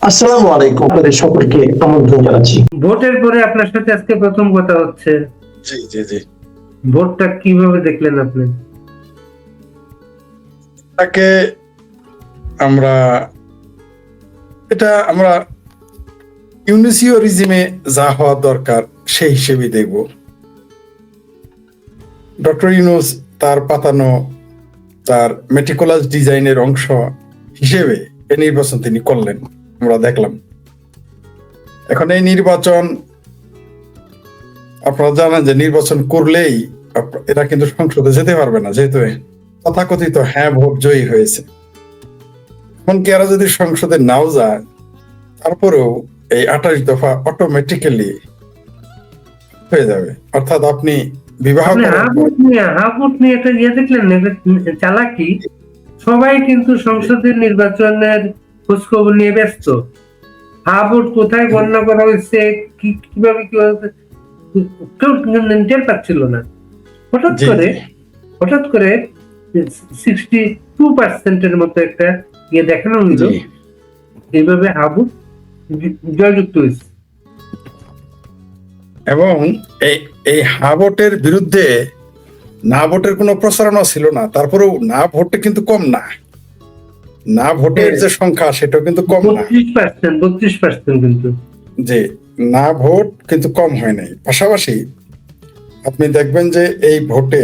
আসসালামু আলাইকুম, আপনাদের সকলকে আমন্ত্রণ জানাচ্ছি। ভোটের পরে আপনার সাথে আজকে প্রথম কথা হচ্ছে। জি, জি, জি। ভোটটা কিভাবে দেখলেন আপনি? তাকে আমরা আমরা ইউনিসীয় রিজিমে যা হওয়া দরকার সেই হিসেবে দেখব। ডক্টর ইউনূস তার পাতানো তার মেটিকুলাস ডিজাইনের অংশ হিসেবে এই নির্বাচন তিনি করলেন, আমরা দেখলাম। এখন এই নির্বাচন আপনারা জানেন যে নির্বাচন করলেই এরা কিন্তু সংসদে যেতে পারবে না, যেহেতু তথাকথিত হ্যাঁ ভোট জয়ী হয়েছে। এমনকি এরা যদি সংসদে নাও যায়, তারপরেও এই 28 দফা অটোমেটিক্যালি হয়ে যাবে। অর্থাৎ আপনি বিবাহ করার পর হাফ ভোট নিয়ে একটা দেখলেন না, এটা চালাকি। সবাই কিন্তু সংসদের নির্বাচনের খোঁজখবর নিয়ে ব্যস্ত। হাফ ভোট কোথায় গণনা করা হয়েছে, কিভাবে কেউ টের পাচ্ছিল না। হঠাৎ করে 62% মতো একটা দেখানো হইল, এইভাবে হাফ ভোট জয়যুক্ত হয়েছে। এবং এই হা ভোটের বিরুদ্ধে না ভোটের কোনো প্রচারণা ছিল না। তারপরেও না ভোটটা কিন্তু কম না, না ভোটের যে সংখ্যা সেটাও কিন্তু কম না, 32% কিন্তু যে না ভোট কিন্তু কম হয় নাই। পাশাপাশি আপনি দেখবেন যে এই ভোটে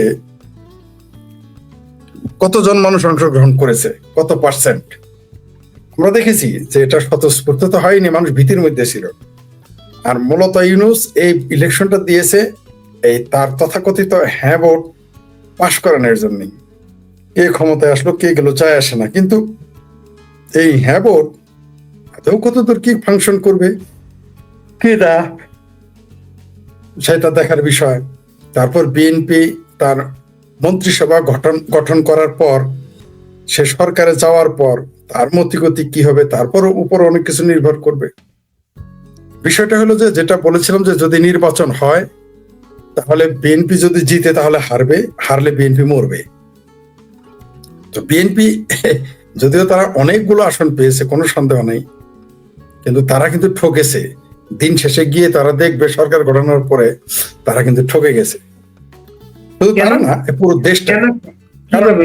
কতজন মানুষ অংশগ্রহণ করেছে, কত পার্সেন্ট। আমরা দেখেছি যে এটা স্বতঃস্ফূর্ত তো হয়নি, মানুষ ভীতির মধ্যে ছিল। আর মূলত ইউনূস এই ইলেকশনটা দিয়েছে এই তার তথাকথিত হ্যাঁ ভোট পাশ করানোর জন্য। কে ক্ষমতায় আসলো কে গেল চায় আসে না, কিন্তু এই হ্যাঁ ভোট আদৌ কতদূর কি ফাংশন করবে কে দা সেটা দেখার বিষয়। তারপর বিএনপি তার মন্ত্রিসভা গঠন করার পর, সে সরকারে যাওয়ার পর তার মতিগতি কি হবে, তারপর উপর অনেক কিছু নির্ভর করবে। বিষয়টা হলো যে যেটা বলেছিলাম যে যদি নির্বাচন হয় তাহলে বিএনপি যদি জিতে তাহলে হারবে, হারলে বিএনপি মরবে। তো বিএনপি যদিও তারা অনেকগুলো আসন পেয়েছে, কোনো সন্দেহ নেই, কিন্তু তারা কিন্তু ঠকেছে। দিন শেষে গিয়ে তারা দেখবে সরকার গঠনের পরে তারা কিন্তু ঠকে গেছে। শুধু তারা না, পুরো দেশটা।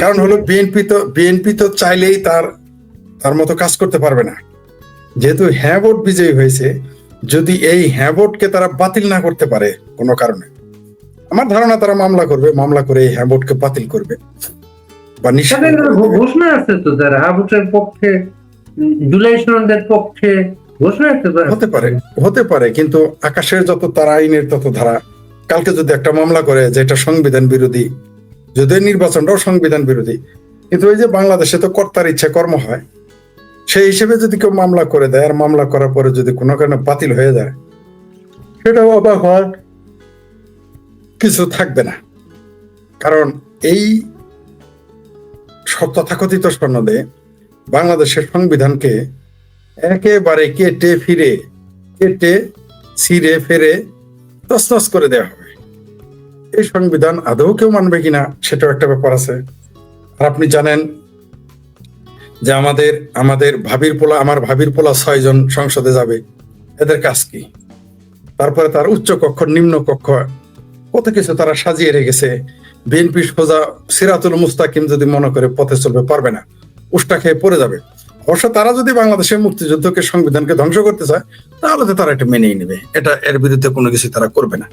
কারণ হলো বিএনপি তো চাইলেই তার মতো কাজ করতে পারবে না। যেহেতু হ্যাঁ ভোট বিজয়ী হয়েছে, যদি এই হ্যাঁ ভোটকে তারা বাতিল না করতে পারে কোনো কারণে, আমার ধারণা তারা মামলা করে এই হ্যাঁ ভোটকে বাতিল করবে বা ঘোষণা আছে তো, যারা হ্যাঁ ভোটের পক্ষে, জুলাই সনদের পক্ষে ঘোষণা হতে পারে, কিন্তু আকাশের যত তারা আইনের তত ধারা। কালকে যদি একটা মামলা করে যে এটা সংবিধান বিরোধী, যদিও নির্বাচনটাও সংবিধান বিরোধী, কিন্তু ওই যে বাংলাদেশে তো কর্তার ইচ্ছা কর্ম হয়, সেই হিসেবে যদি কেউ মামলা করে দেয়, আর মামলা করার পরে যদি কোনো কারণে বাতিল হয়ে যায়, সেটাও অবাক হওয়ার কিছু থাকবে না। কারণ এই তথাকথিত সনদে বাংলাদেশের সংবিধানকে একেবারে কেটে ছিঁড়ে ফেরে তছনছ করে দেওয়া হবে। এই সংবিধান আদৌ কেউ মানবে কিনা সেটাও একটা ব্যাপার আছে। আর আপনি জানেন যে আমার ভাবির পোলা 6 জন সংসদে যাবে, এদের কাজ কি? তারপরে তার উচ্চ কক্ষ নিম্ন কক্ষ কত কিছু তারা সাজিয়ে রেখেছে। বিএনপি সোজা সিরাতুল মুস্তাকিম যদি মনে করে পথে চলবে, পারবে না, উষ্টা খেয়ে পড়ে যাবে। অবশ্য তারা যদি বাংলাদেশের মুক্তিযুদ্ধকে, সংবিধানকে ধ্বংস করতে চায়, তাহলে তো তারা এটা মেনেই নেবে। এর বিরুদ্ধে কোনো কিছু তারা করবে না,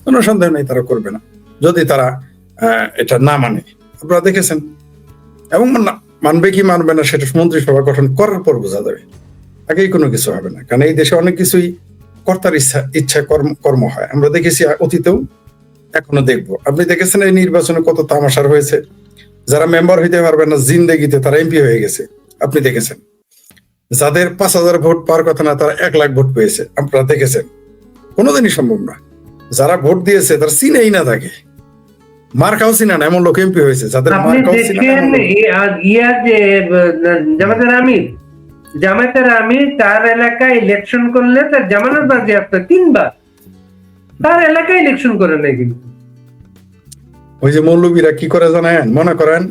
কোনো সন্দেহ নেই তারা করবে না, যদি তারা এটা না মানে। আপনারা দেখেছেন। এবং মানবে কি মানবে না সেটা মন্ত্রিসভা গঠন করার পর বোঝা যাবে, আগেই কোনো কিছু হবে না। কারণ এই দেশে অনেক কিছুই কর্তার ইচ্ছা কর্ম হয়, আমরা দেখেছি অতীতেও, এখনো দেখবো। আপনি দেখেছেন এই নির্বাচনে কত তামাশার হয়েছে। যারা মেম্বার হইতে পারবে না জিন্দেগিতে, তারা এমপি হয়ে গেছে। আপনি দেখেছেন যাদের 5,000 ভোট পাওয়ার কথা না, তারা 1 লাখ ভোট পেয়েছে। আপনারা দেখেছেন, কোনোদিনই সম্ভব না। যারা ভোট দিয়েছে তারা চিনেই না থাকে, মার্কাও চিনা না এমন লোক এমপি হয়েছে। যাদের জামায়াতের আমির তার এলাকায় ইলেকশন করলে তার জামানত বাজেয়াপ্ত 3 বার, তার এলাকায় ইলেকশন করে নাই। কিন্তু ওই যে মৌলবীরা কি করে জানেন? মনে করেন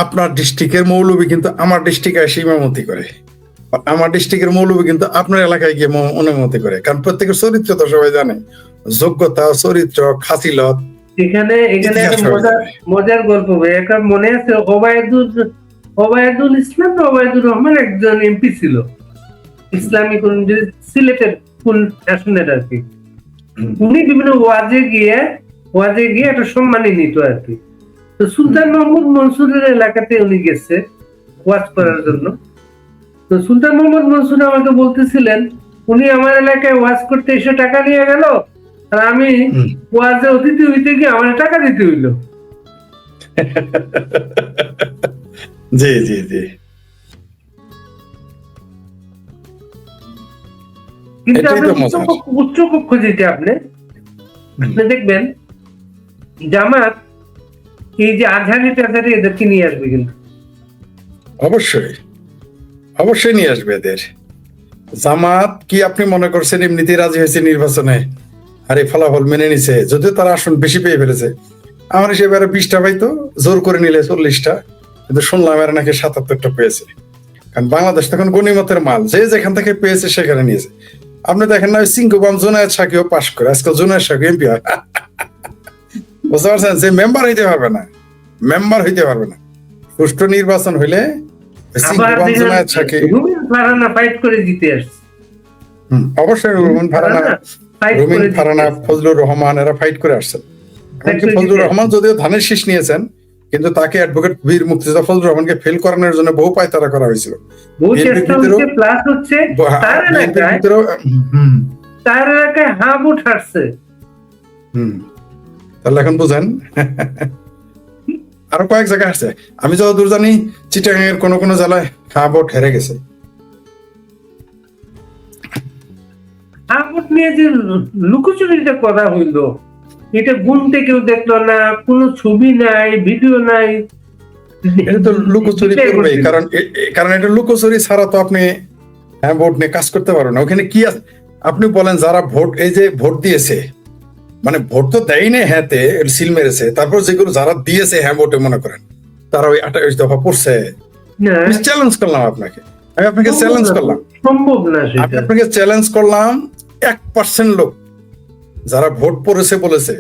আপনার ডিস্ট্রিক্টের মৌলবী কিন্তু আমার ডিস্ট্রিক্টে এসে ইমামতি করে, আমার ডিস্ট্রিক্টের মৌলভী কিন্তু আপনার এলাকায় গিয়ে অনুমতি করে, কারণ প্রত্যেকের চরিত্র তো সবাই জানে, যোগ্যতা, চরিত্র, খাসিলত। এখানে একটা ইতিহাস সবাই জানে। মজার গল্প ভাই, একটা মনে আছে, ওবায়দুল ইসলাম না ওবায়দুর রহমান একজন এমপি ছিল, ইসলামিক সিলেটের কোন আসনের আর কি। উনি বিভিন্ন ওয়াজে গিয়ে একটা সম্মানী নিত আর কি। তো সুলতান মোহাম্মদ মনসুরের এলাকাতে উনি গেছে ওয়াজ করার জন্য। তো সুলতান মোহাম্মদ মনসুর আমাকে বলতেছিলেন, উনি আমার এলাকায় ওয়াজ করতে এসে টাকা নিয়ে গেল, আর আমি ওয়াজে অতিথি হইতে গিয়ে আমার টাকা দিতে হইলো। জি জি জি। কিন্তু এটাই আপনি তো মজা। উচ্চকক্ষ যেটা আপনি দেখবেন জামাত এই যে আজহারি টাজহারি এদেরকে নিয়ে আসবে, কিন্তু অবশ্যই অবশ্যই নিয়ে আসবে এদের। জামাত কি আপনি মনে করছেন এমনিতেই রাজি হয়েছে নির্বাচনে আর এই ফলাফল মেনে নিছে? যদিও তারা আসন বেশি পেয়ে ফেলেছে, আমার সেবারে 20টা পাইতো, জোর করে নিলে 40টা, কিন্তু শুনলাম এরা নাকি 77টা পেয়েছে। কারণ বাংলাদেশ তখন গণিমতের মাল, যে যেখান থেকে পেয়েছে সেখানে নিয়েছে। আপনি দেখেন না, সিংকুবাম জুনায়েদ সাকিও পাশ করে, আজকে জুনায়েদ সাকি এমপি হয়। বুঝতে পারছেন? যে মেম্বার হইতে পারবে না, মেম্বার হইতে পারবে না। সুষ্ঠু নির্বাচন হইলে সিংকুবাম জুনায়েদ সাকি ফাইট করে জিতে আসছে। অবশ্যই রুমিন ফারহানা, ফজলুর রহমান এরা ফাইট করে আসছেন। এমনকি ফজলুর রহমান যদিও ধানের শীষ নিয়েছেন, কিন্তু তাকে অ্যাডভোকেট বীর মুক্তিযোদ্ধা ফজলুর রহমানকে ফেল করানোর জন্য বহু পায়তারা করা হয়েছিল। তার এলাকায় হাব উঠাচ্ছে। তাহলে এখন বুঝেন, আরো কয়েক জায়গায় আসছে। আমি যতদূর জানি চিটাগাং এর কোন কোন জেলায় হাব ভোট হেরে গেছে। হাব নিয়ে যে লুকোচুরিটা করা হইলো, এটা গুনতে কেউ দেখলো না, কোনো ছবি নাই, ভিডিও নাই। এটা তো লুকোচুরি করবেই, কারণ এটা লুকোচুরি ছাড়া তো আপনি ভোট নিয়ে কাজ করতে পারবেন না। ওখানে কি আছে আপনি বলেন? যারা ভোট, এই যে ভোট দিয়েছে, মানে ভোট তো দেয়নি, হ্যাঁতে সিল মেরেছে, তারপর যেগুলো যারা দিয়েছে হ্যাঁ ভোটে মনে করেন, তারা ওই 28 দফা পড়ছে। চ্যালেঞ্জ করলাম আপনাকে, আমি আপনাকে চ্যালেঞ্জ করলাম, সম্ভব না সেটা। আমি আপনাকে চ্যালেঞ্জ করলাম, 1% লোক যারা ভোট পড়েছে বলেছে,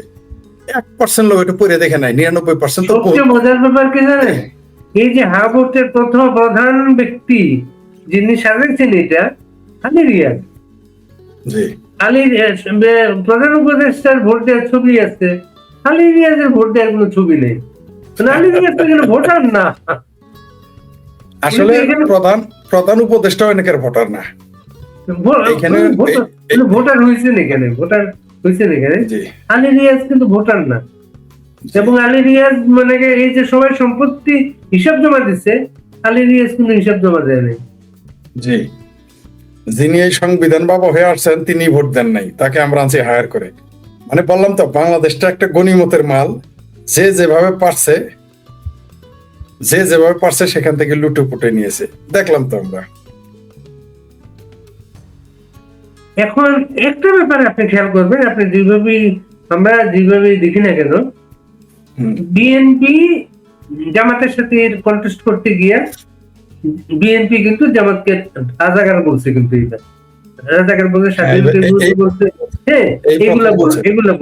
1% লোক এটা পড়ে দেখে নাই, 99% তো। সবচেয়ে মজার ব্যাপার কি জানেন? এই যে হা ভোটের প্রথম প্রধান ব্যক্তি যিনি সাজাইছেন এটা আলী রিয়াজ। জি, আলী প্রধান উপদেষ্টার ভোট দেওয়ার ছবি আছে, আলী রিয়াজের ভোট দেওয়ার কোনো ছবি নেই। আলী রিয়াজ তো এখানে ভোটার না। আসলে প্রধান উপদেষ্টা অনেকের ভোটার না, ভোটার হয়েছেন এখানে, ভোটার হয়েছেন এখানে। আলী রিয়াজ কিন্তু ভোটার না। এবং আলী রিয়াজ মানে এই যে সবাই সম্পত্তি হিসাব জমা দিচ্ছে, আলী রিয়াজ কিন্তু হিসাব জমা দেয় নাই। জি, যিনি এই সংবিধান বাবা হয়ে আসছেন তিনি ভোট দেন নাই, তাকে আমরা আনছি হায়ার করে। মানে বললাম তো, বাংলাদেশটা একটা গণিমতের মাল, যে যেভাবে পারছে সেখান থেকে লুটে পুটে নিয়েছে, দেখলাম তো আমরা। এখন একটা ব্যাপারে আপনি খেয়াল করবেন, আপনি আমরা যেভাবে দেখি না কেন, বিএনপি জামাতের সাথে কন্টেস্ট করতে গিয়ে বিএনপি কিন্তু জামাতকে রাজাকার বলছে, কিন্তু এটা রাজাকার বলছে, বলছে, হ্যাঁ এগুলা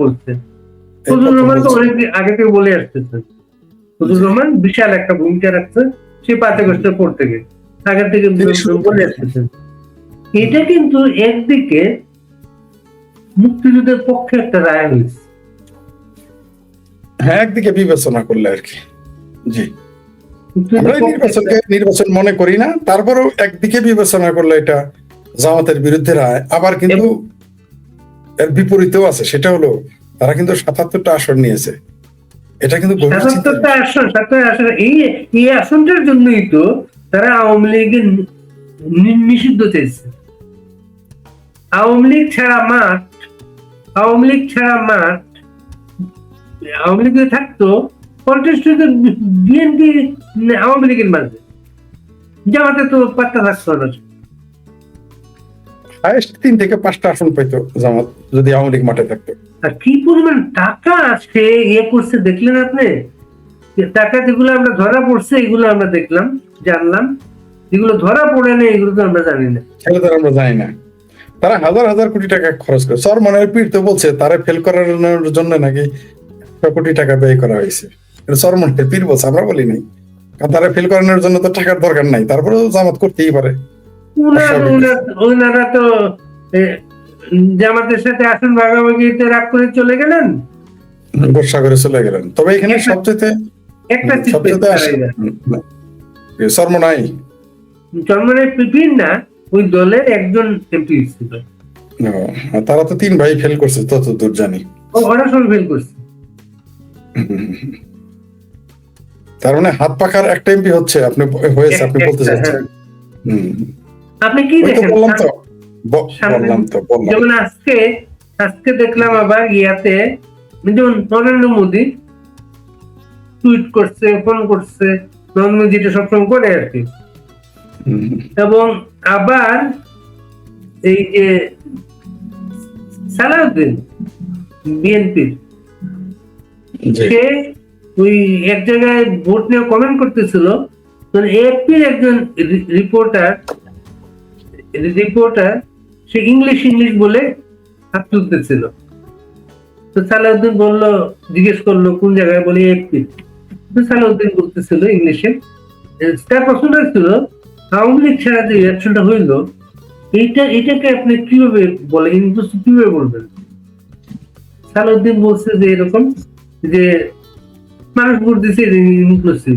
বলছে। ফজলুর রহমান তো অনেক আগে থেকে বলে আসতেছে, ফজলুর রহমান বিশাল একটা ভূমিকা রাখছে সে 5 আগস্টের পর থেকে, আগে থেকে বলে আসতেছেন। এটা কিন্তু একদিকে মুক্তিযুদ্ধের পক্ষে একটা রায় হয়েছে, হ্যাঁ, একদিকে বিবেচনা করলে আর কি। জি, নির্বাচন মনে করি না, তারপরেও একদিকে বিবেচনা করলে এটা জামাতের বিরুদ্ধে রায়। আবার কিন্তু এর বিপরীতেও আছে, সেটা হলো তারা কিন্তু 77টা আসন নিয়েছে। এটা কিন্তু 77টা আসন, এই আসনটার জন্যই তো তারা আওয়ামী লীগের নিষিদ্ধ চেয়েছে। আওয়ামী লীগ ছাড়া মাঠ, আওয়ামী লীগ থাকতো কন্টেস্ট বিএনপি আওয়ামী লীগের মাঝে, জামাতে তো পাত্তা থাকতো না। হাইয়েস্ট 3 থেকে 5টা আসন পাইতো জামাত যদি আওয়ামী লীগ মাঠে থাকতো। আর কি পরিমাণ টাকা সে করছে দেখলেন আপনি? টাকা যেগুলো আমরা ধরা পড়ছে এগুলো আমরা দেখলাম, জানলাম। যেগুলো ধরা পড়ে না এগুলো তো আমরা জানি না। সেটা তো আমরা জানি না। তারা হাজার হাজার কোটি টাকা খরচ করে, চরমনের পীর তো বলছে তারা ফেল করার জন্য নাকি 100 কোটি টাকা ব্যয় করা হয়েছে। এটা চরমনের পীর বলছে, আমরা বলি নাই। কারণ তারা ফেল করানোর জন্য তো টাকার দরকার নাই, তারপরেও জামাত করতেই পারে। ওনারা তো এ, জামাতের সাথে আসন ভাগাভাগিতে রাগ করে চলে গেলেন, গোসা করে চলে গেলেন। তবে এখানে সবচেয়ে একটা চরমনাই চরমনের পিপিন না, ওই দলের একজন এমপি ছিল। তারা তো 3 ভাই ফেল করছে ততদূর জানি। ওরা সব ফেল করছে। তার মানে হাত পাখার একটা এমপি হচ্ছে আপনি হয়েছে, আপনি বলতে চাচ্ছেন। আপনি কি দেখেন? বললাম তো যেমন আজকে দেখলাম আবার ইয়াতে, যেমন নরেন্দ্র মোদী টুইট করছে, ফোন করছে, নরেন্দ্র মোদী এটা সবসময় করে আর কি। এবং আবার এই যে সালাউদ্দিন বিএনপির, সে ওই এক জায়গায় ভোট নিয়ে কমেন্ট করতেছিল, এএফপির একজন রিপোর্টার সে ইংলিশ বলে হাত তুলতেছিল। তো সালাউদ্দিন জিজ্ঞেস করলো কোন জায়গায়, বলে এএফপি। তো সালাউদ্দিন বলতেছিল ইংলিশে। তার প্রশ্ন ছিল আওয়ামী লীগ ছাড়া যে ইলেকশনটা হইল, এটাকে আপনি কিভাবে বলে ইনক্লুসিভ কিভাবে বলবেন? সালাউদ্দিন বলছে যে এরকম যে মানুষ ভোট দিচ্ছে ইনক্লুসিভ।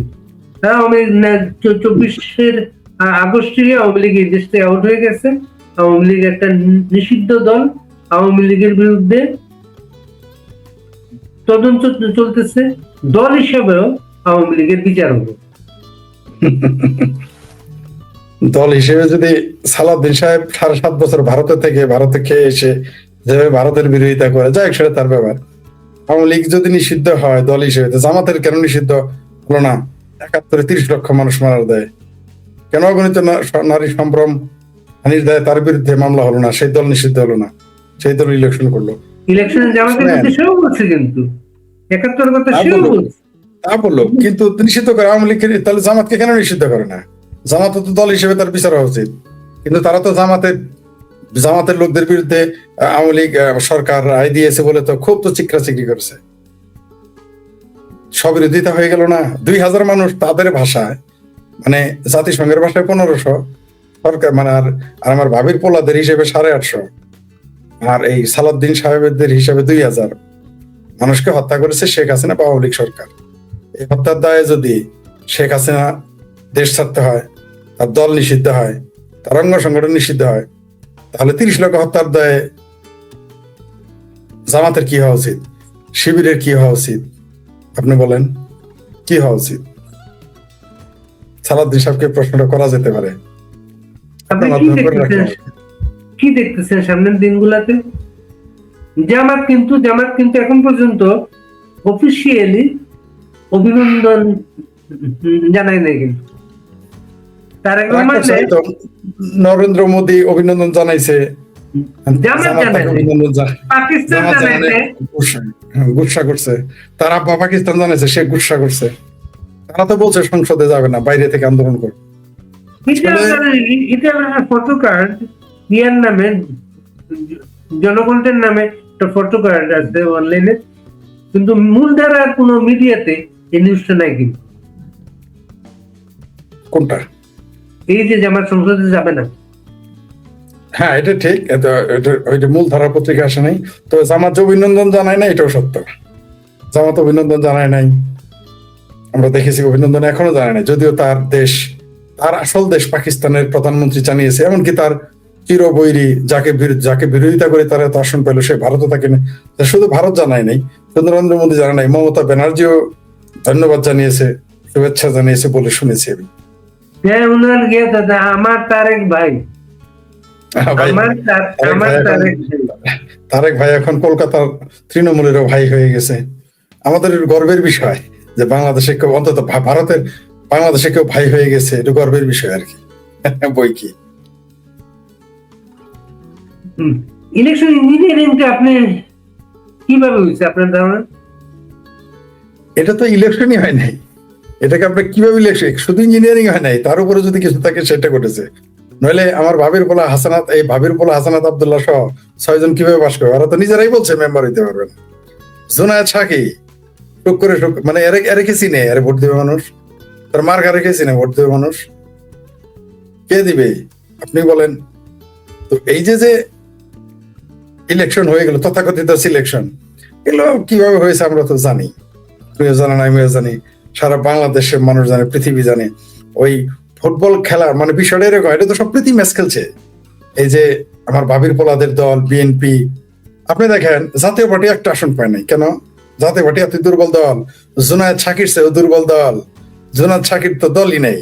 24 আগস্টে আওয়ামী লীগ এই দেশ থেকে আউট হয়ে গেছে। আওয়ামী লীগ একটা নিষিদ্ধ দল। আওয়ামী লীগের বিরুদ্ধে তদন্ত চলতেছে, দল হিসেবেও আওয়ামী লীগের বিচার হবে। দল হিসেবে যদি সালাউদ্দিন সাহেব 7.5 বছর ভারতে খেয়ে এসে যেভাবে ভারতের বিরোধিতা করে, যাই সেটা তার ব্যাপার। আওয়ামী লীগ যদি নিষিদ্ধ হয় দল হিসেবে, জামাতের কেন নিষিদ্ধ হলো না? 71-এ 30 লক্ষ মানুষ মারার দেয়, কেন অগণিত নারী সম্ভ্রম হানির দেয়, তার বিরুদ্ধে মামলা হলো না? সেই দল নিষিদ্ধ হলো না, সেই দল ইলেকশন করলো। ইলেকশনে জামাতের বিরুদ্ধে সেও বলছে, কিন্তু 71 কথা সেও বলছে। তা বললো, কিন্তু নিষিদ্ধ করে আওয়ামী লীগকে, তাহলে জামাতকে কেন নিষিদ্ধ করে না? জামাত তো দল হিসেবে তার বিচার হওয়া উচিত। কিন্তু তারা তো জামাতের লোকদের বিরুদ্ধে আওয়ামী লীগ সরকার রায় দিয়েছে বলে তো খুব তো চিকরাচিকরি করেছে, স্ববিরোধিতা হয়ে গেল না? 2000 মানুষ তাদের ভাষায়, মানে জাতিসংঘের ভাষায় 1500, সরকার মানে আর আমার ভাবির পোলাদের হিসেবে 850, আর এই সালাউদ্দিন সাহেবদের হিসেবে 2000 মানুষকে হত্যা করেছে শেখ হাসিনা বা আওয়ামী লীগ সরকার। এই হত্যার দায়ে যদি শেখ হাসিনা দেশ ছাড়তে হয়, তার দল নিষিদ্ধ হয়, তার অঙ্গ সংগঠন নিষিদ্ধ হয়, তাহলে 30 লক্ষ হত্যার দায়ে জামাতের কি হওয়া উচিত? শিবিরের কি হওয়া উচিত? আপনি বলেন কি হওয়া উচিত? সালাউদ্দিন সাহেবকে প্রশ্নটা করা যেতে পারে। কি দেখতেছেন সামনের দিনগুলাতে? জামাত কিন্তু এখন পর্যন্ত অফিসিয়ালি অভিনন্দন জানায় নাই। কিন্তু নরেন্দ্র মোদী অভিনন্দন জানাইছে, গুসা করছে, তার আব্বা পাকিস্তান জানাইছে, সে গুসা করছে। তারা তো বলছে সংসদে যাবে না, বাইরে থেকে আন্দোলন করবে। ফটো কার্ড ইয়ার নামে, জনকণ্ঠের নামে একটা ফটো কার্ড আছে অনলাইনে, কিন্তু মূলধারার কোন মিডিয়াতে এই নিউজটা নাই। কিন্তু কোনটা? এই যে জামাত সংসদে যাবে না। হ্যাঁ, এটা ঠিক, ওইটা মূল ধারা পত্রিকা আসে নাই। তো জামাত যে অভিনন্দন জানায় না, এটাও সত্য। জামাত অভিনন্দন জানায় নাই, আমরা দেখেছি অভিনন্দন এখনো জানায় নাই। যদিও তার আসল দেশ পাকিস্তানের প্রধানমন্ত্রী জানিয়েছে, এমনকি তার চিরবৈরী যাকে বিরোধিতা করে তারা এত আসন পেল, সে ভারতও তাকে শুধু ভারত জানায় নাই, নরেন্দ্র মোদী জানায় নাই, মমতা ব্যানার্জিও ধন্যবাদ জানিয়েছে, শুভেচ্ছা জানিয়েছে বলে শুনেছি আমি। আমার তারেক ভাই এখন কলকাতার তৃণমূলেরও ভাই হয়ে গেছে। আমাদের গর্বের বিষয় যে বাংলাদেশে কেউ, অন্তত ভারতের বাংলাদেশে কেউ ভাই হয়ে গেছে, এটা গর্বের বিষয় আর কি। বই কি ইলেকশন ইঞ্জিনিয়ারিংটা আপনি কিভাবে হয়েছে আপনার ধারণা? এটা তো ইলেকশনই হয় নাই, এটাকে আপনি কিভাবে লেখে? শুধু ইঞ্জিনিয়ারিং হয় নাই, তার উপরে যদি কিছু থাকে সেটা ঘটেছে। নইলে আমার ভাবির পোলা হাসানাত, এই ভাবির পোলা হাসানাত আব্দুল্লাহ সহ 6 জন কিভাবে পাস করবে? ওরা তো নিজেরাই বলছে মেম্বার হইতে পারবে না। জুনায়েদ সাকি টুক করে মানে এরে কে চিনে? এরে ভোট দেবে মানুষ? তার মার্কা কে চিনে? ভোট দেবে মানুষ? কে দিবে আপনি বলেন? তো এই যে ইলেকশন হয়ে গেল, তথাকথিত সিলেকশন, এগুলো কিভাবে হয়েছে আমরা তো জানি, তুমিও জানেন, আমিও জানি, সারা বাংলাদেশের মানুষ জানে, পৃথিবী জানে। ওই ফুটবল খেলার মানে বিষয়টা এরকম, এটা তো সব প্রীতি ম্যাচ খেলছে। এই যে আমার ভাবির পোলাদের দল বিএনপি, আপনি দেখেন জাতীয় পার্টি একটা আসন পায় নাই কেন? জাতীয় পার্টি এত দুর্বল দল, জুনায়েদ সাকির চেয়েও দুর্বল দল। জুনায়েদ সাকির তো দলই নেই,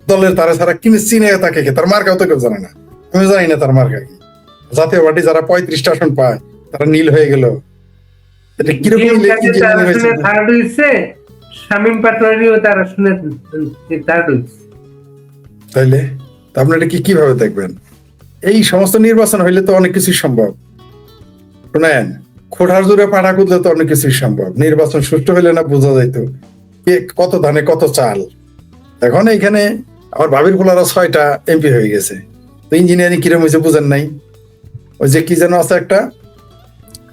দলের তারা ছাড়া কিনে চিনে তাকে কে? তার মার্কাও তো কেউ জানে না, আমি জানি না তার মার্কা কি। জাতীয় পার্টি যারা 35টা আসন পায় তারা নীল হয়ে গেল। এটা কিরকম থার্ড হইছে, শামীম পাটোয়ারিও তার আসনে থার্ড হইছে। তাইলে আপনি এটা কিভাবে দেখবেন? এই সমস্ত নির্বাচন হইলে তো অনেক কিছুই সম্ভব। শুনেন, খোঁড়ার জোরে পাড়া কুদলে তো অনেক কিছুই সম্ভব। নির্বাচন সুষ্ঠু হইলে না বোঝা যাইতো কে কত ধানে কত চাল। এখন এইখানে আমার ভাবির পোলারা 6টা এমপি হয়ে গেছে। তো ইঞ্জিনিয়ারিং কিরকম হয়েছে বুঝেন নাই? ওই যে কি যেন আছে একটা,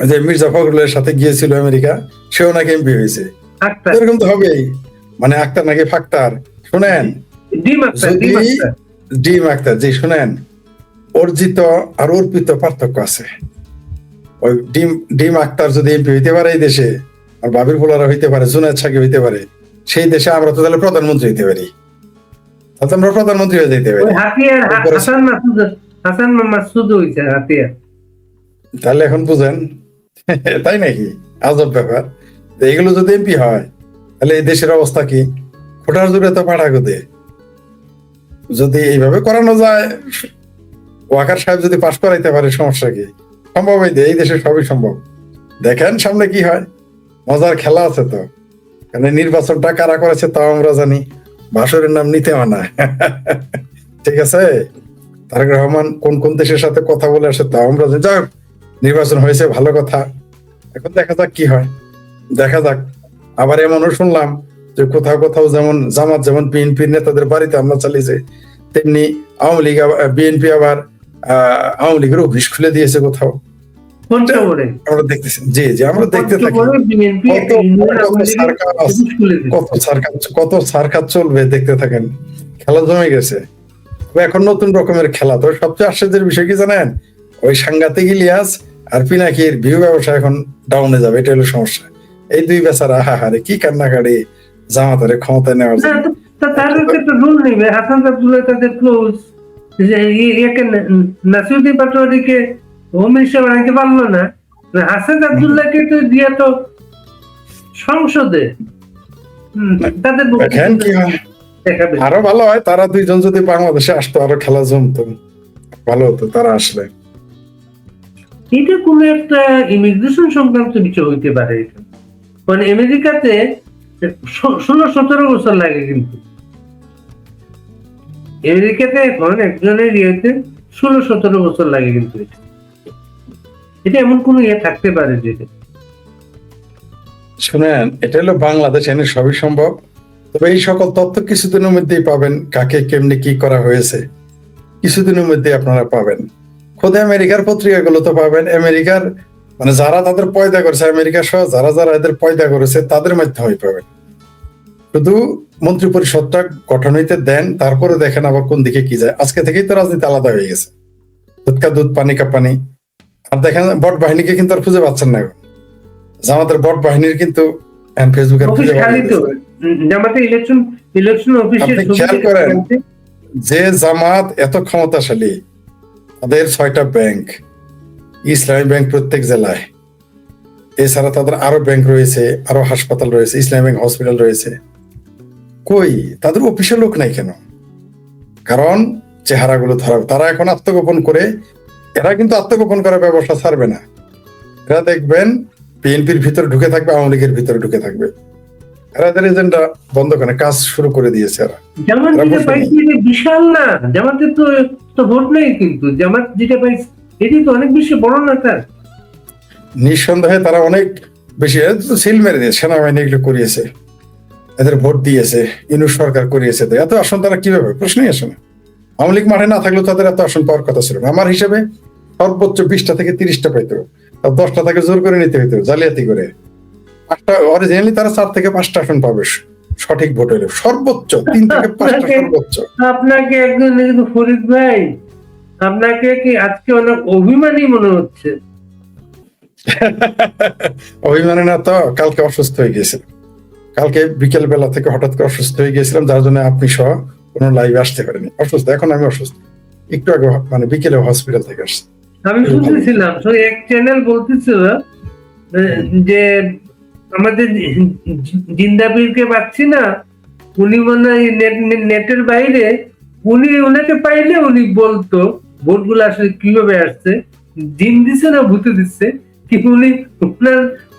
ওই যে মির্জা ফখরুলের সাথে গিয়েছিল আমেরিকা, সেও নাকি এমপি হয়েছে। এরকম তো হবেই, মানে আক্তার নাকি ফাক্তার। শুনেন, ডিম আক্তার জি, শুনেন, অর্জিত আর অর্পিত পার্থক্য আছে। ওই ডিম আক্তার যদি এমপি হইতে পারে এই দেশে, আর ভাবির পোলারা হইতে পারে, জুনায়েদ সাকি হইতে পারে, সেই দেশে আমরা তো তাহলে প্রধানমন্ত্রী হইতে পারি, তাহলে আমরা প্রধানমন্ত্রী হয়ে যেতে পারি। তাহলে এখন বুঝেন, তাই নাকি? আজব ব্যাপার। এইগুলো যদি এমপি হয় তাহলে এই দেশের অবস্থা কি? খোটার জোরে তো পাঠা গদে। যদি এইভাবে করানো যায়, ওয়াকার সাহেব যদি পাশ করাইতে পারে, সমস্যা কি? সম্ভব হইতে, এই দেশে সবই সম্ভব। দেখেন সামনে কি হয়, মজার খেলা আছে তো। কারণ নির্বাচনটা কারা করেছে তাও আমরা জানি, ভাসুরের নাম নিতে মানা। ঠিক আছে, তারেক রহমান কোন কোন দেশের সাথে কথা বলে আসে তাও আমরা জানি। যাক, নির্বাচন হয়েছে, ভালো কথা। এখন দেখা যাক কি হয়, দেখা যাক। আবার এমনও শুনলাম যে কোথাও কোথাও যেমন জামাত যেমন বিএনপির নেতাদের বাড়িতে হামলা চালিয়েছে, তেমনি আওয়ামী লীগ বিএনপি আবার আওয়ামী লীগের অফিস খুলে দিয়েছে কোথাও। আমরা দেখতেছি, জি জি, আমরা দেখতে থাকি কত সার্কাস চলবে, দেখতে থাকেন। খেলা জমে গেছে। এখন নতুন রকমের খেলা। তো সবচেয়ে আশ্চর্যের বিষয় কি জানেন? ওই সাংঘাতিক ইলিয়াস আর পিনাকির ভিউ ব্যবসা এখন ডাউনে যাবে, এটা হলো সমস্যা। এই দুই বেচারা হাহারে কি কান্নাকাটি, জামাতারে ক্ষমতায় নেওয়ার জন্য। তার একটা রুল নেবে, হাসান আব্দুল্লাহ তাদের ক্লোজ, যে নাসিরউদ্দিন পাটোয়ারিকে হোম মিনিস্টার বানাইতে পারলো না, হাসান আব্দুল্লাহকে তো দিয়ে তো সংসদে তাদের কি হয়, আরো ভালো হয় তারা দুইজন যদি বাংলাদেশে আসতো, আরো খেলা জমতো, ভালো হতো তারা আসলে। এটা কোনো একটা ইমিগ্রেশন সংক্রান্ত বিষয় হইতে পারে। মানে আমেরিকাতে 16-17 বছর লাগে, কিন্তু আমেরিকাতে এখন একজনের ইয়েতে 16-17 বছর লাগে, কিন্তু এটা এমন কোন ইয়ে থাকতে পারে যেটা। শুনেন, এটা হলো বাংলাদেশ, এনে সবই সম্ভব। তবে এই সকল তথ্য কিছুদিনের মধ্যেই পাবেন, কাকে কেমনি কি করা হয়েছে কিছুদিনের মধ্যে আপনারা পাবেন। খোদে আমেরিকার পত্রিকাগুলো তো পাবেন, আমেরিকার মানে যারা তাদের পয়দা করেছে, আমেরিকা সহ যারা যারা এদের পয়দা করেছে তাদের মাধ্যমেই পাবেন। শুধু মন্ত্রী পরিষদটা গঠন হইতে দেন, তারপরে দেখেন আবার কোন দিকে কি যায়। আজকে থেকেই তো রাজনীতি আলাদা হয়ে গেছে, দুধ কা দুধ পানি কা পানি। আর দেখেন বট বাহিনীকে কিন্তু আর খুঁজে পাচ্ছেন না এখন। জামাতের বট বাহিনীর কিন্তু ফেসবুকে খেয়াল করেন যে জামাত এত ক্ষমতাশালী, তাদের 6টা ব্যাংক, ইসলামী ব্যাংক প্রত্যেক জেলায়, এছাড়া তাদের আরো ব্যাংক রয়েছে, আরো হাসপাতাল রয়েছে, ইসলামী ব্যাংক হসপিটাল রয়েছে। কই তাদের অফিসের লোক নাই কেন? কারণ চেহারাগুলো ধরা, তারা এখন আত্মগোপন করে, এরা কিন্তু আত্মগোপন করার ব্যবস্থা ছাড়বে না। এরা দেখবেন বিএনপির ভিতরে ঢুকে থাকবে, আওয়ামী লীগের ভিতরে ঢুকে থাকবে। এরাদের এজেন্ডা বন্ধ করে কাজ শুরু করে দিয়েছে এরা। জামাত যেটা পাইছে বিশাল না, জামাতের তো ভোট নেই, কিন্তু জামাত যেটা পাইছে এটি তো অনেক বেশি বড় না। তার নিঃসন্দেহে তারা অনেক বেশি সিল মেরে দিয়ে সেনাবাহিনী এগুলো করিয়েছে। এদের ভোট দিয়েছে, ইউনূস সরকার করিয়েছে, তো এত আসন তারা কিভাবে, প্রশ্নই আসে না। আওয়ামী লীগ মাঠে না থাকলেও তাদের এত আসন পাওয়ার কথা ছিল না। আমার হিসেবে সর্বোচ্চ 20টা থেকে 30টা পাইতো, আর 10টা থেকে জোর করে নিতে হইতো, জালিয়াতি করে। 5টা অরিজিনালি তারা 4 থেকে 5টা আসন পাবে সঠিক ভোট হলে, সর্বোচ্চ 3 থেকে 5টা সর্বোচ্চ। আপনাকে একজন কিন্তু ফরিদ ভাই, আপনাকে কি আজকে অনেক অভিমানী মনে হচ্ছে? অভিমানে না তো, কালকে অসুস্থ হয়ে গিয়েছিলাম। কালকে বিকেল বেলা থেকে হঠাৎ করে অসুস্থ হয়ে গিয়েছিলাম, যার জন্য আপনি সহ কোনো লাইভে আসতে পারেনি। অসুস্থ, এখন আমি অসুস্থ। একটু আগে মানে বিকেলে হসপিটাল থেকে আসছি। আমি শুনতেছিলাম এক চ্যানেল বলতেছিল যে আমাদের জিন্দাবিরকে পাচ্ছি না, উনি মনে হয় নেটের বাইরে, ওনাকে পাইলে উনি বলতো ভোটগুলো আসলে কিভাবে আসছে, জিন দিচ্ছে না ভূতে দিচ্ছে, কি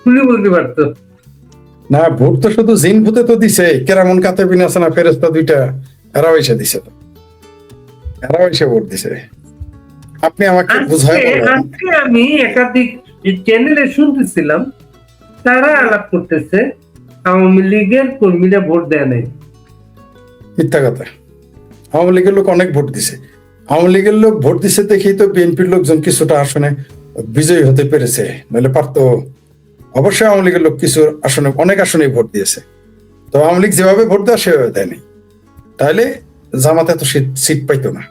উনি বলতে পারতো না। ভোট তো শুধু জিন ভূতে তো দিছে, কেরামন কাতেবিন আছে না, ফেরেশতা 2টা, এরাও এসে দিছে, তো এরাও এসে ভোট দিছে। আপনি আমাকে বুঝায় বলবেন। আজকে আমি একাধিক চ্যানেলে শুনতেছিলাম, তারা আলাপ করতেছে আওয়ামী লীগের কর্মীরা ভোট দেয় নাই। মিথ্যা কথা। আওয়ামী লীগের লোক অনেক ভোট দিছে। আওয়ামী লীগের লোক ভোট দিছে দেখেই তো বিএনপির লোকজন কিছুটা আসনে বিজয়ী হতে পেরেছে, নইলে পারতো। অবশ্যই আওয়ামী লীগের লোক কিছু আসনে, অনেক আসনে ভোট দিয়েছে। তো আওয়ামী লীগ যেভাবে ভোট দেয় সেভাবে দেয়নি, তাহলে জামাত এত সিট পাইতো না,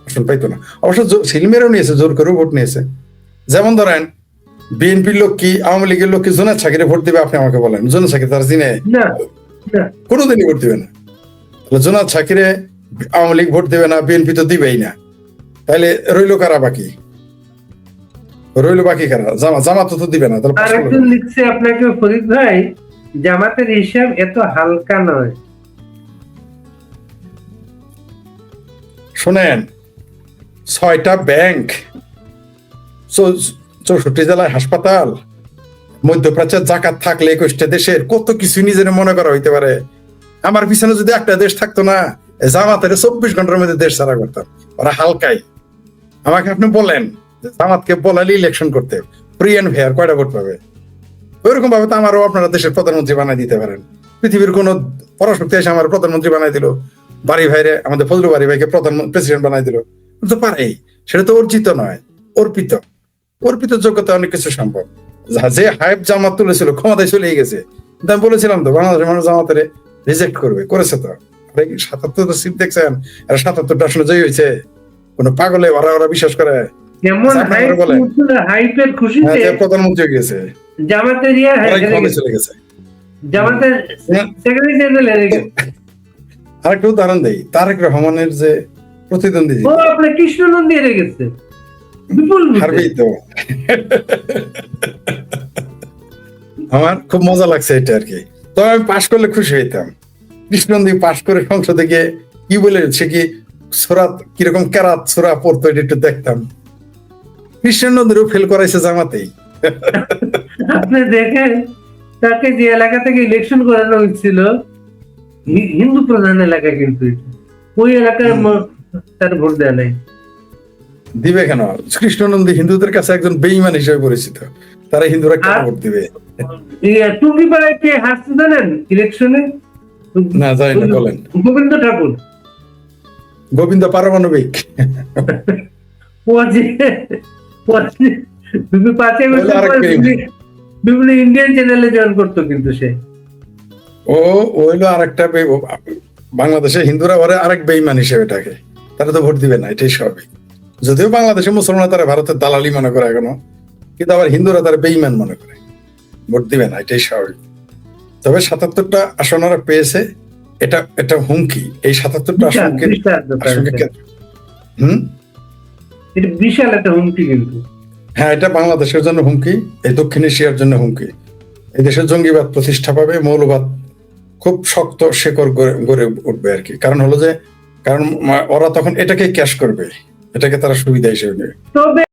আসন পাইতো না। অবশ্য সিলমেরও নিয়েছে, জোর করেও ভোট নিয়েছে। যেমন ধরেন বিএনপির লোক কি আওয়ামী লীগের লোক কি জোনায়েদ সাকিরে ভোট দিবে? আপনি আমাকে বলেন, জোনায়েদ সাকির তারা চিনে? কোনোদিনই ভোট দিবে না। জোনায়েদ সাকিরে আওয়ামী লীগ ভোট দেবে না, বিএনপি তো দিবেই না, তাহলে রইল কারা বাকি? রইল বাকি কারা? জামাত তো দিবে না। আর একজন লিখছে আপনাকে, ফরিদ ভাই জামাতের হিসাব এত হালকা নয়। শোনেন, 6টা ব্যাংক, 64 জেলায় হাসপাতাল, মধ্যপ্রাচ্যের জাকাত থাকলে 21টা দেশের, কত কিছু নিজের মনে করা হইতে পারে। আমার পিছনে যদি একটা দেশ থাকতো না, জামাতের 24 ঘন্টার মধ্যে দেশ ছাড়া করতাম। ওরা হালকাই। আমাকে আপনি বলেন জামাতকে বলালে ইলেকশন করতে ফ্রি অ্যান্ড ফেয়ার কয়টা ভোট পাবে? ওইরকম ভাবে তো আমারও আপনারা দেশের প্রধানমন্ত্রী বানাই দিতে পারেন। পৃথিবীর কোন পরাশক্তি এসে আমার প্রধানমন্ত্রী বানাই দিল, বাড়ি ভাইরে, আমাদের ফজলু বাড়ি ভাইকে প্রেসিডেন্ট বানাই দিল, তো পারেই। সেটা তো অর্জিত নয়, অর্পিত। অর্পিত যোগ্যতা অনেক কিছু সম্ভব। যে হাইপ জামাত তুলেছিল, ক্ষমতায় চলে গেছে। আমি বলেছিলাম তো বাংলাদেশের মানুষ জামাতের রিজেক্ট করবে, করেছে তো। 77টা সিট দেখছেন, আর 77টা আসলে জয়ী হয়েছে। কোন পাগলে ওরা বিশ্বাস করে? প্রধানমন্ত্রী হয়ে গেছে, জামাতের চলে গেছে। আরেকটা উদাহরণ দেই, তারেক রহমানের যে প্রতিদ্বন্দ্বী, আপনার কৃষ্ণ নন্দী হেরে গেছে। হারবেই তো। আমার খুব মজা লাগছে এটা আর কি। তো আমি পাশ করলে খুশি হইতাম। কৃষ্ণনন্দী পাশ করে সংসদে গিয়ে কি বলে, সে কি সুরাত কিরকম কেরাত সুরা পড়তো এটা একটু দেখতাম। কৃষ্ণনন্দীরও ফেল করাইছে জামাতেই। আপনি দেখেন, তাকে যে এলাকা থেকে ইলেকশন করানো হয়েছিল, হিন্দু প্রধান এলাকা, কিন্তু ওই এলাকায় তার ভোট দেয় নাই। দিবে কেন? কৃষ্ণনন্দী হিন্দুদের কাছে একজন বেঈমান হিসেবে পরিচিত, তারা হিন্দুরা কেন ভোট দিবে? টুঙ্গিপাড়ায় কে হারছে জানেন ইলেকশনে? না জানি না, বলেন। গোবিন্দ ঠাকুর, গোবিন্দ পারমাণবিক। বিভিন্ন ইন্ডিয়ান চ্যানেলে জয়েন করতো, কিন্তু সে হইলো আরেকটা বাংলাদেশে হিন্দুরা ওরা আরেক বেঈমান হিসেবে থাকে, তারা তো ভোট দিবে না, এটাই স্বাভাবিক। যদিও বাংলাদেশে মুসলমান তারা ভারতের দালালি মনে করে এখনো, কিন্তু আবার হিন্দুরা তারা বেঈমান মনে করে, ভোট দিবে না, এটাই স্বাভাবিক। তবে 77টা আসন ওরা পেয়েছে, এটা হুমকি। এই 77টা আসনকে বিশাল একটা হুমকি কিন্তু। হ্যাঁ, এটা বাংলাদেশের জন্য হুমকি, এই দক্ষিণ এশিয়ার জন্য হুমকি। এই দেশের জঙ্গিবাদ প্রতিষ্ঠা পাবে, মৌলবাদ খুব শক্ত শেকড় গড়ে উঠবে আর কি। কারণ হলো যে, কারণ ওরা তখন এটাকে ক্যাশ করবে, এটাকে তারা সুবিধা হিসেবে নেবে।